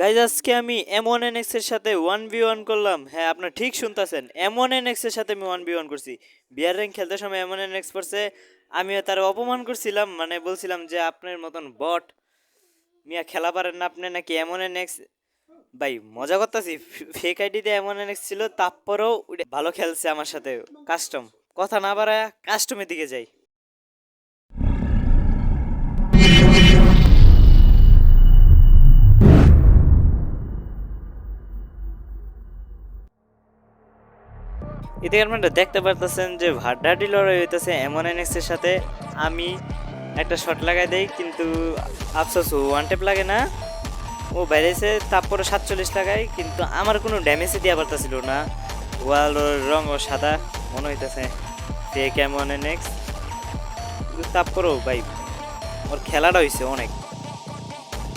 Guys আজকে আমি M1NX এর সাথে 1v1 করলাম। হ্যাঁ, আপনারা ঠিক শুনতেছেন, M1NX এর সাথে আমি 1v1 করছি। বিয়ার র্যাঙ্ক খেলতে সময় M1NX পড়ছে, আমিও তার অপমান করছিলাম, মানে বলছিলাম যে আপনার মতন বট মিয়া খেলা পারেন না, আপনি নাকি M1NX। ভাই মজা করতেছি, ফেক আইডিতে M1NX ছিল, তারপরেও ওটা ভালো খেলছে আমার সাথে। কাস্টম কথা না বাড়ায় কাস্টমের দিকে যাই। এতে আপনারা দেখতে পারতেছেন যে ভাড্ডাটি লড়াই হইতেছে M1NX এর সাথে। আমি একটা শট লাগাই দেই, কিন্তু আফসোস ওয়ান টেপ লাগে না, ও বাইরেছে। তারপরে 47 লাগাই, কিন্তু আমার কোনো ড্যামেজই দেওয়া পারতেছিল না। ওয়াল রং ও সাদা মনে হইতেছে ফেক M1NX, কিন্তু তারপরেও ভাই ওর খেলাটা হয়েছে অনেক।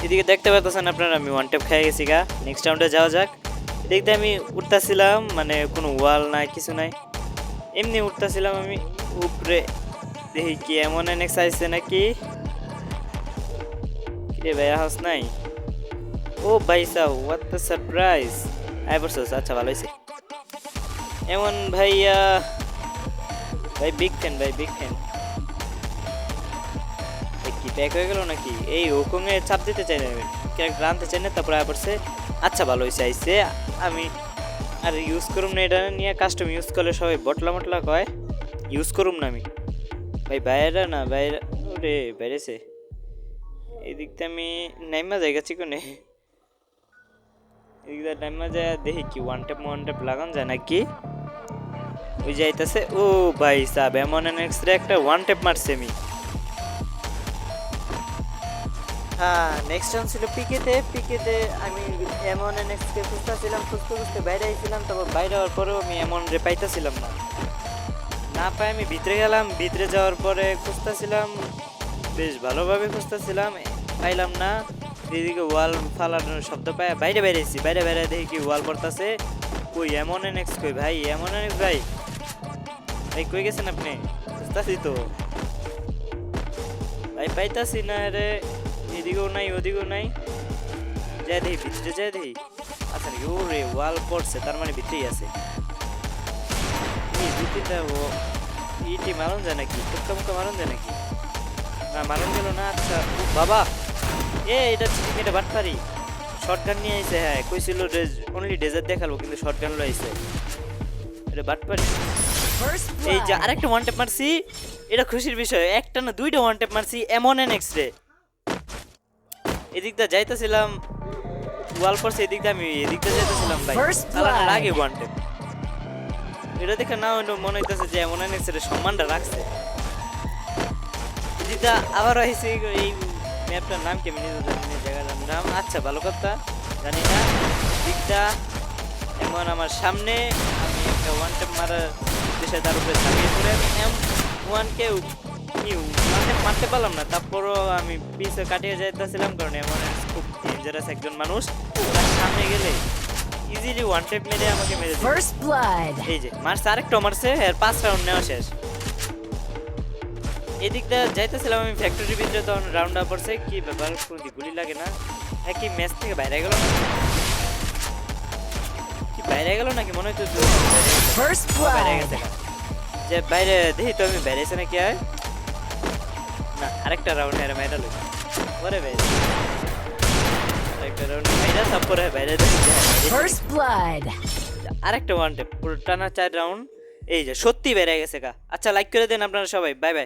এদিকে দেখতে পারতেছেন আপনারা আমি ওয়ান টেপ খেয়ে গেছি গা। নেক্সট রাউন্ডে যাওয়া যাক। দেখতে আমি উঠতেছিলাম, মানে কোনো ওয়াল নাই কিছু নাই, এমনি উঠতেছিলাম আমি উপরে। দেখি কি M1NX আইছে নাকি। কিরে ভাই হাউস নাই? ও ভাই সাহ, হোয়াট দ্য সারপ্রাইজ! আই পড়ছস, আচ্ছা ভালো হয়েছে। এমন ভাইয়া, ভাই বিগ ফ্যান, ভাই বিগ ফ্যান। কি প্যাক হয়ে গেল নাকি? এই ওকংয়ে চাপ দিতে চাই না, ক্যারেক্টার আনতে চাই না, তারপরে পড়ছে। আচ্ছা ভালো হয়েছে আইসে। আমি আর ইউজ করুম না, এটা নিয়ে কাস্টম ইউজ করলে সবাই বটলা মটলা কয়, ইউজ করুম না আমি। ভাই বাইরে না, বাইরে ওরে বাইরেছে। এই দিকটা আমি নাইমা জায়গা চিকনে, এদিকটা নাইমা যায় দেখি কি ওয়ান টেপ লাগান যায় নাকি। ওই যাইতেছে, ও ভাই সাব M1NX রে একটা ওয়ান টেপ মারছে আমি। হ্যাঁ, নেক্সট রাউন্ড ছিল পিকেতে আমি M1NX কে খুঁজতে বাইরে আইছিলাম। তারপর বাইরে হওয়ার পরেও আমি এমন রে পাইতেছিলাম না, না পাই আমি ভিতরে গেলাম। ভিতরে যাওয়ার পরে খুঁজতেছিলাম, বেশ ভালোভাবে খুঁজতেছিলাম, পাইলাম না। এদিকে ওয়াল ফালানোর শব্দ পাই বাইরে বেরিয়েছি, বাইরে দেখি কি ওয়াল পড়তেছে। কই M1NX কই ভাই? M1NX ভাই, ভাই কই গেছেন আপনি? খুঁজতেছি তো ভাই, পাইতাছি না রে। এদিকেও নাই ওদিকেও নাই, যাই দেখি ভিতরে যাই দেখি। আচ্ছা নাকি, ও রে ওয়াল পড়ছে, তার মানে ভিতরেই আছে। এই দুটিটা ও ইটি মারুন যায় নাকি? টুকা মুখা মারুন যায় নাকি? না মারুন গেল না। আচ্ছা ও বাবা, এটা চিকেন, এটা বাটপারি। শর্টগান নিয়ে আইছে। হ্যাঁ কইছিল অনলি ডেজার্ট দেখাবো, কিন্তু শর্টগান লো আইছে। এটা বাটপারি। এই যে আরেকটা ওয়ান টেপ মারছি, এটা খুশির বিষয়। একটা না দুইটা ওয়ান টেপ মারছি M1NX রে। এদিকটা যাইতেছিলাম, ওয়াল পড়ছে এদিকটা, আমি এদিকটা যাইতেছিলাম ভাই, চালানোর আগে ওয়ান টেপ। এটা দেখে না হইলো মনে হইতেছে যে M1NX এর সম্মানটা রাখছে। এদিকটা আবার আইছে। এই ম্যাপটার নাম কি আমি নিজে জানি না, জায়গাটার নাম। আচ্ছা ভালো কথা, জানি না। দিকটা এমন আমার সামনে, আমি একটা ওয়ান টেপ মারার দেশে তার উপরে ঝাঁপিয়ে পড়ে আমি M1 কে মারতে পারলাম না। তারপরও আমি পিছে কাটিয়ে যাইতেছিলাম, কারণ M1NX খুব ডেঞ্জারাস একজন মানুষ। তার সামনে গেলে ইজিলি ওয়ান টেপ মেরে আমাকে মেরে দিল। এই যে মারছে, আরেকটা মারছে, এর 5 রাউন্ড নেওয়া শেষ। এদিকটা যাইতেছিলাম আমি ফ্যাক্টরির ভিতরে, তখন রাউন্ড আপ পড়ছে। কি ব্যাপার, কোনো গুলি লাগে না? কি ম্যাচ থেকে বাইরে গেল না? কি বাইরে গেল নাকি? মনে হচ্ছে বাইরে গেছে। যে বাইরে দেখি তো আমি বাইরেছে নাকি। আর না, আরেকটা রাউন্ড এর মেডাল ওরে ভাই, আরেকটা রাউন্ড মেডাল, তারপরে বাইরে আরেকটা ওয়ান টেপ, পুরো টানা 4 রাউন্ড। এই যে সত্যি বেড়ে গেছে গা। আচ্ছা লাইক করে দেন আপনারা সবাই, বাই বাই।